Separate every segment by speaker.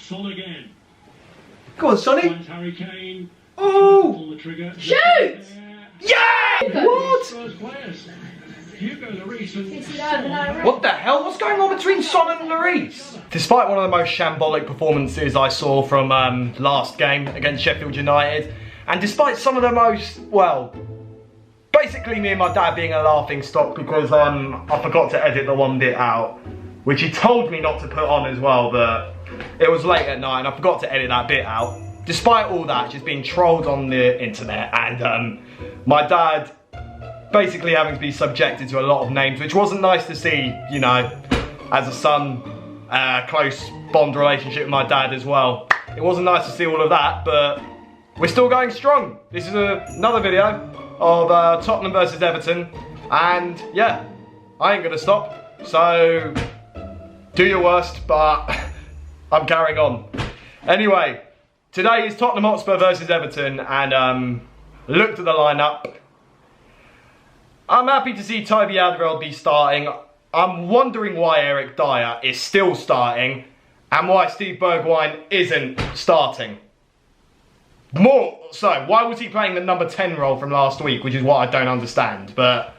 Speaker 1: Son again.
Speaker 2: Go on, Sonny.
Speaker 1: Harry Kane.
Speaker 2: Oh!
Speaker 3: Shoot!
Speaker 2: Yeah! What?
Speaker 1: Hugo Lloris.
Speaker 2: What the hell? What's going on between Son and Lloris? Despite one of the most shambolic performances I saw from last game against Sheffield United, and despite some of the most, well, basically me and my dad being a laughing stock because I forgot to edit the one bit out, which he told me not to put on as well, but it was late at night and I forgot to edit that bit out. Despite all that, just being trolled on the internet and my dad basically having to be subjected to a lot of names, which wasn't nice to see, you know, as a son, close bond relationship with my dad as well. It wasn't nice to see all of that, but we're still going strong. This is another video of Tottenham versus Everton, and yeah, I ain't gonna stop, so do your worst, but I'm carrying on. Anyway, today is Tottenham Hotspur versus Everton, and looked at the lineup. I'm happy to see Toby Alderweireld be starting. I'm wondering why Eric Dyer is still starting and why Steve Bergwijn isn't starting. More so, why was he playing the number 10 role from last week, which is what I don't understand. But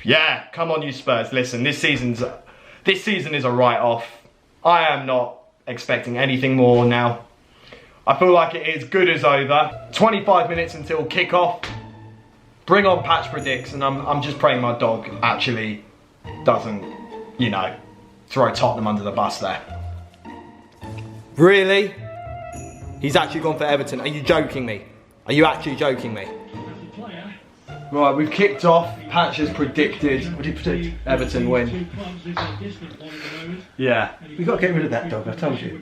Speaker 2: yeah, come on you Spurs. Listen, this season is a write-off. I am not expecting anything more now. I feel like it is good as over. 25 minutes until kick-off. Bring on Patch Predicts, and I'm just praying my dog actually doesn't, you know, throw Tottenham under the bus there. Really? He's actually gone for Everton. Are you joking me? Are you actually joking me? Right, we've kicked off. Patch has predicted. What did he predict? Everton win. Yeah.
Speaker 4: We've got to get rid of that dog, I told you.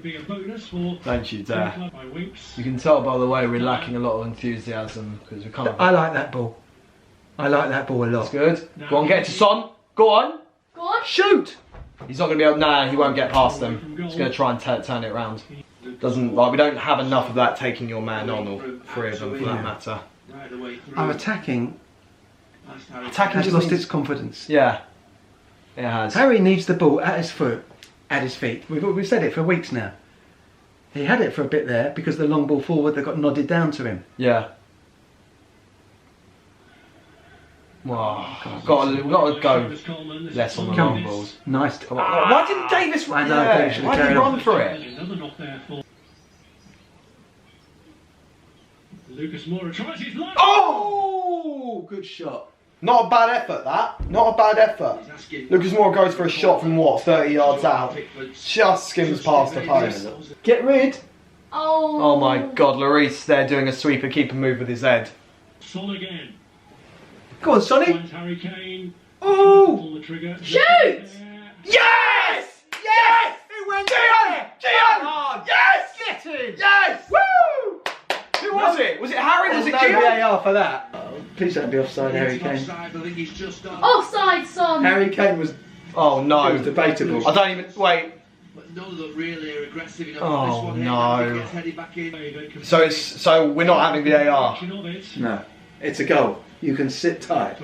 Speaker 2: Don't you dare. You can tell by the way we're lacking a lot of enthusiasm because we can't.
Speaker 4: I like that ball. I like that ball a lot.
Speaker 2: That's good. Go on, get it to Son. Go on.
Speaker 3: Go on.
Speaker 2: Shoot! He's not going to be able. Nah, he won't get past them. He's going to try and turn it around. Doesn't like we don't have enough of that taking your man on, or three of them for that matter.
Speaker 4: Our attacking
Speaker 2: Attacking
Speaker 4: has lost its confidence.
Speaker 2: Yeah, it has.
Speaker 4: Harry needs the ball at his foot, at his feet. We've said it for weeks now. He had it for a bit there because the long ball forward that got nodded down to him.
Speaker 2: Yeah. Wow, we've got to go less on the long balls.
Speaker 4: Nice.
Speaker 2: Why didn't Davis run there? Why did he run for it? Oh! Good shot. Not a bad effort, that. Not a bad effort. Lucas Moura goes for a shot from what, 30 yards out. Just skims past the post. Get rid.
Speaker 3: Oh
Speaker 2: my God, Lloris there doing a sweeper keeper move with his head.
Speaker 1: Son again.
Speaker 4: Go on, Sonny.
Speaker 1: Harry Kane.
Speaker 2: Oh!
Speaker 3: Shoot!
Speaker 2: Yes! Yes! It went Gian! Yes! Get in! Yes! Woo! Who was it? Was it Harry? Was it
Speaker 4: no
Speaker 2: Gian?
Speaker 4: VAR for that. Please don't be offside, Harry Kane.
Speaker 3: Offside, Son.
Speaker 4: Harry Kane was.
Speaker 2: Oh no!
Speaker 4: It was debatable.
Speaker 2: I don't even wait.
Speaker 1: Oh
Speaker 2: no! So we're not having VAR.
Speaker 4: No, it's a goal. You can sit tight.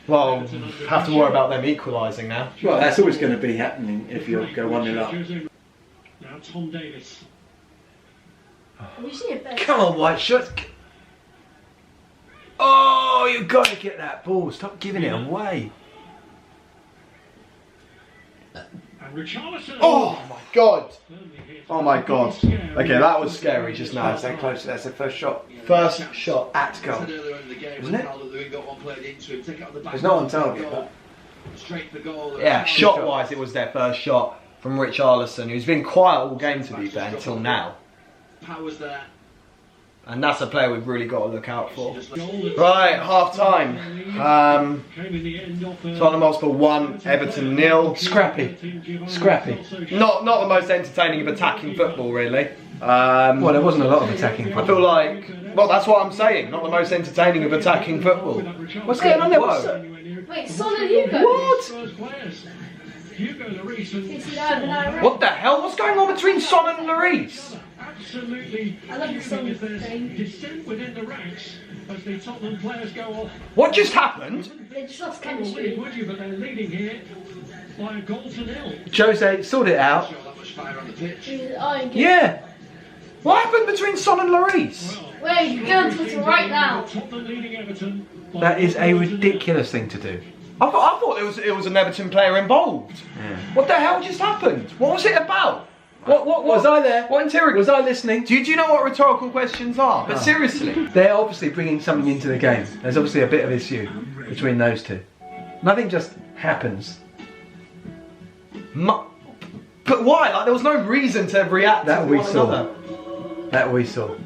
Speaker 2: Well, have to worry about them equalising now.
Speaker 4: Well, that's always going to be happening if you go 1-0 up.
Speaker 1: Now Tom Davis.
Speaker 3: Have you seen it better?
Speaker 4: Come on, White Shirts. Oh, you've got to get that ball. Stop giving it away.
Speaker 2: Oh my God! Oh my God! Okay, that was scary just now.
Speaker 4: So close. That's the first shot.
Speaker 2: First shot
Speaker 4: At goal. Isn't it? It's not on target, but.
Speaker 2: Yeah, shot-wise, it was their first shot from Richarlison, who's been quiet all game to be fair until now. And that's a player we've really got to look out for. Right, half time. Tottenham Hotspur 1, Everton 0.
Speaker 4: Scrappy.
Speaker 2: Not the most entertaining of attacking football, really.
Speaker 4: Well, there wasn't a lot of attacking football.
Speaker 2: I feel like, well, that's what I'm saying. Not the most entertaining of attacking football. What's going on there?
Speaker 3: Wait, Son and Hugo?
Speaker 2: What? What the hell? What's going on between Son and Lloris?
Speaker 1: Absolutely.
Speaker 3: I love the Son thing.
Speaker 1: Descent within the ranks as the Tottenham players go off.
Speaker 2: What just happened?
Speaker 3: They just lost chemistry.
Speaker 1: Would you? But they're leading here by a goal to 0.
Speaker 4: Jose, sort it out. Yeah.
Speaker 2: What happened between Son and Lloris?
Speaker 3: Wait, go on Twitter right now.
Speaker 1: Tottenham leading Everton.
Speaker 4: That is a ridiculous thing to do.
Speaker 2: I thought it was an Everton player involved.
Speaker 4: Yeah.
Speaker 2: What the hell just happened? What was it about? What
Speaker 4: Was I there?
Speaker 2: What interrogation?
Speaker 4: Was I listening?
Speaker 2: Do you know what rhetorical questions are? But seriously.
Speaker 4: They're obviously bringing something into the game. There's obviously a bit of issue between those two. Nothing just happens.
Speaker 2: But why? Like there was no reason to react
Speaker 4: That
Speaker 2: to
Speaker 4: we
Speaker 2: one
Speaker 4: saw.
Speaker 2: another.
Speaker 4: That we saw.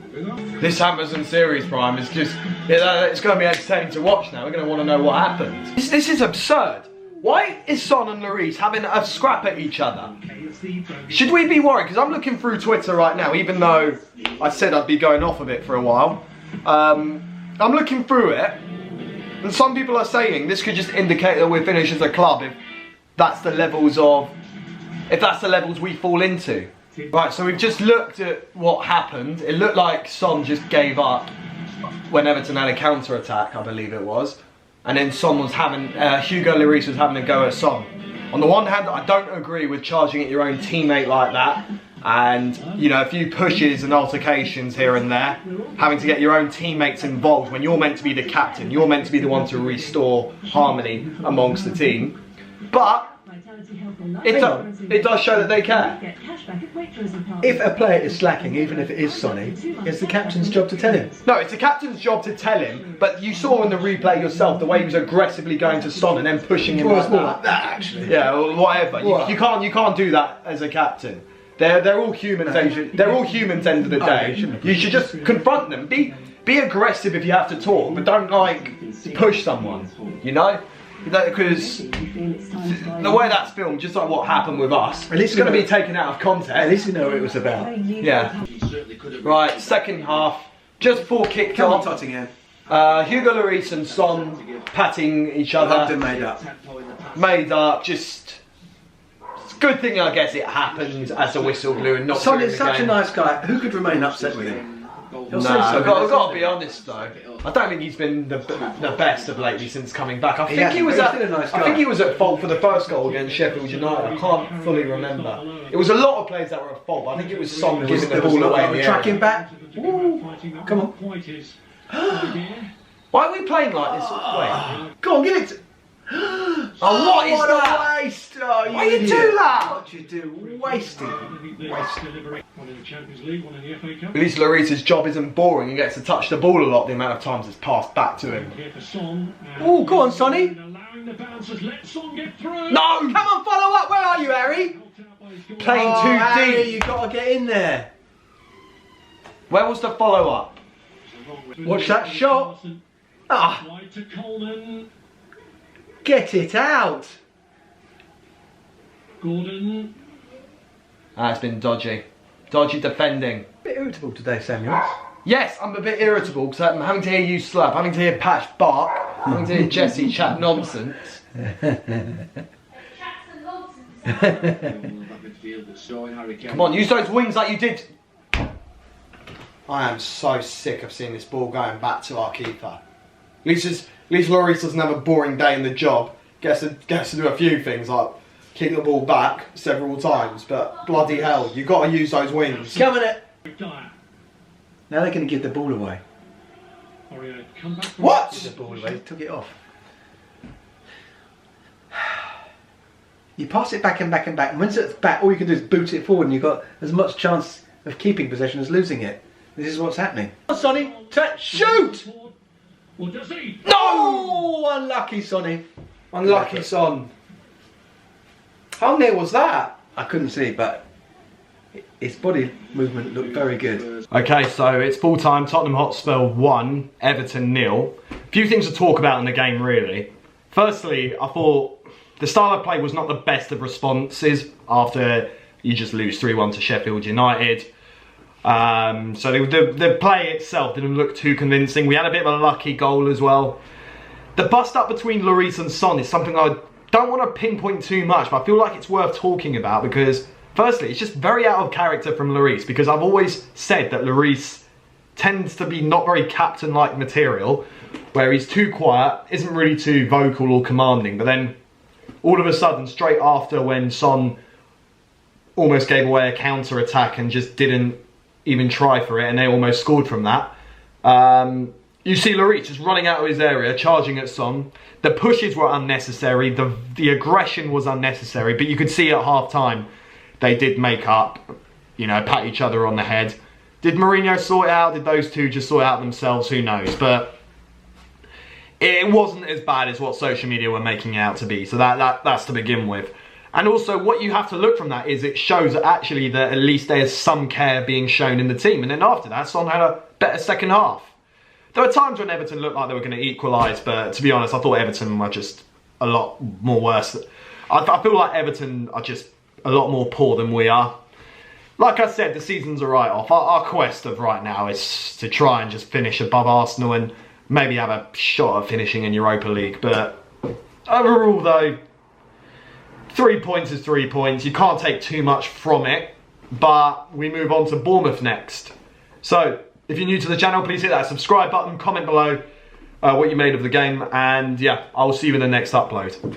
Speaker 2: This Amazon series Prime is just, it's going to be entertaining to watch now. We're going to want to know what happened. This is absurd. Why is Son and Lloris having a scrap at each other? Should we be worried? Because I'm looking through Twitter right now, even though I said I'd be going off of it for a while. I'm looking through it, and some people are saying this could just indicate that we're finished as a club if that's the levels we fall into. Right, so we've just looked at what happened. It looked like Son just gave up when Everton had a counter-attack, I believe it was. And then Son was having, Hugo Lloris was having a go at Son. On the one hand, I don't agree with charging at your own teammate like that. And, you know, a few pushes and altercations here and there. Having to get your own teammates involved when you're meant to be the captain. You're meant to be the one to restore harmony amongst the team. But it does show that they care.
Speaker 4: If a player is slacking, even if it is Sonny, it's the captain's job to tell him.
Speaker 2: No, it's the captain's job to tell him, but you saw in the replay yourself the way he was aggressively going to Son and then pushing him like that.
Speaker 4: Actually.
Speaker 2: Yeah, or whatever.
Speaker 4: What?
Speaker 2: You can't do that as a captain. They're all humans. They're all humans. End of the day, you should just confront them. Be aggressive if you have to talk, but don't like push someone. You know. Because the way that's filmed, just like what happened with us,
Speaker 4: At least
Speaker 2: it's going to be taken out of context.
Speaker 4: At least we know what it was about.
Speaker 2: Yeah. Right, second half, just before kicked
Speaker 4: Come on,
Speaker 2: off.
Speaker 4: Tottenham.
Speaker 2: Hugo Lloris and Son patting each
Speaker 4: Loved
Speaker 2: other.
Speaker 4: and made up.
Speaker 2: Made up, just... It's a good thing, I guess, it happened as a whistle blew and not
Speaker 4: Son
Speaker 2: during
Speaker 4: is
Speaker 2: the
Speaker 4: such
Speaker 2: game.
Speaker 4: a nice guy. Who could remain upset with him?
Speaker 2: No, I've got to be honest though. I don't think he's been the best of lately since coming back. I think he was at fault for the first goal against Sheffield United. I can't fully remember. It was a lot of players that were at fault, but I think it was Son giving the ball away in the
Speaker 4: tracking
Speaker 2: area.
Speaker 4: back. Come on.
Speaker 2: Why are we playing like this? Wait.
Speaker 4: Go on, give it.
Speaker 2: Oh, what is that?
Speaker 4: A waste! Oh,
Speaker 2: Why you do that?
Speaker 4: What you do? Wasted.
Speaker 2: At least Lloris's job isn't boring. He gets to touch the ball a lot. The amount of times it's passed back to him.
Speaker 4: Oh, go on, Sonny.
Speaker 2: No, come on, follow up. Where are you, Harry? Playing too
Speaker 4: Harry,
Speaker 2: deep.
Speaker 4: you got to get in there.
Speaker 2: Where was the follow up?
Speaker 4: Watch that shot. Ah, get it out.
Speaker 1: Gordon.
Speaker 2: It's been dodgy. Dodgy defending.
Speaker 4: Bit irritable today, Samuel.
Speaker 2: Yes, I'm a bit irritable because I'm having to hear you slap, having to hear Patch bark, having to hear Jesse chat nonsense. Come on, use those wings like you did. I am so sick of seeing this ball going back to our keeper. At least Lloris doesn't have a boring day in the job. Gets to do a few things like kick the ball back several times, but bloody hell, you've got to use those wings.
Speaker 4: Coming it. Now they're going to give the ball away.
Speaker 2: What?
Speaker 4: The ball away. Took it off. You pass it back and back and back, and once it's back, all you can do is boot it forward, and you've got as much chance of keeping possession as losing it. This is what's happening. Sonny, shoot!
Speaker 2: No!
Speaker 4: Oh, unlucky Sonny.
Speaker 2: Unlucky Son. How near was that?
Speaker 4: I couldn't see, but his body movement looked very good.
Speaker 2: Okay, so it's full time. Tottenham Hotspur 1, Everton 0. A few things to talk about in the game, really. Firstly, I thought the style of play was not the best of responses after you just lose 3-1 to Sheffield United. So the play itself didn't look too convincing. We had a bit of a lucky goal as well. The bust up between Lloris and Son is something I don't want to pinpoint too much, but I feel like it's worth talking about because, firstly, it's just very out of character from Lloris because I've always said that Lloris tends to be not very captain-like material, where he's too quiet, isn't really too vocal or commanding, but then all of a sudden, straight after when Son almost gave away a counter attack and just didn't even try for it, and they almost scored from that. You see Lloris just running out of his area, charging at Son. The pushes were unnecessary, the aggression was unnecessary, but you could see at half time they did make up, you know, pat each other on the head. Did Mourinho sort it out? Did those two just sort it out themselves? Who knows? But it wasn't as bad as what social media were making it out to be. So that's to begin with. And also what you have to look from that is it shows that actually that at least there's some care being shown in the team. And then after that, Son had a better second half. There were times when Everton looked like they were going to equalise, but to be honest, I thought Everton were just a lot more worse. I feel like Everton are just a lot more poor than we are. Like I said, the season's a write-off. Our quest of right now is to try and just finish above Arsenal and maybe have a shot at finishing in Europa League. But overall, though, 3 points is 3 points. You can't take too much from it. But we move on to Bournemouth next. So, if you're new to the channel, please hit that subscribe button, comment below what you made of the game. And yeah, I will see you in the next upload.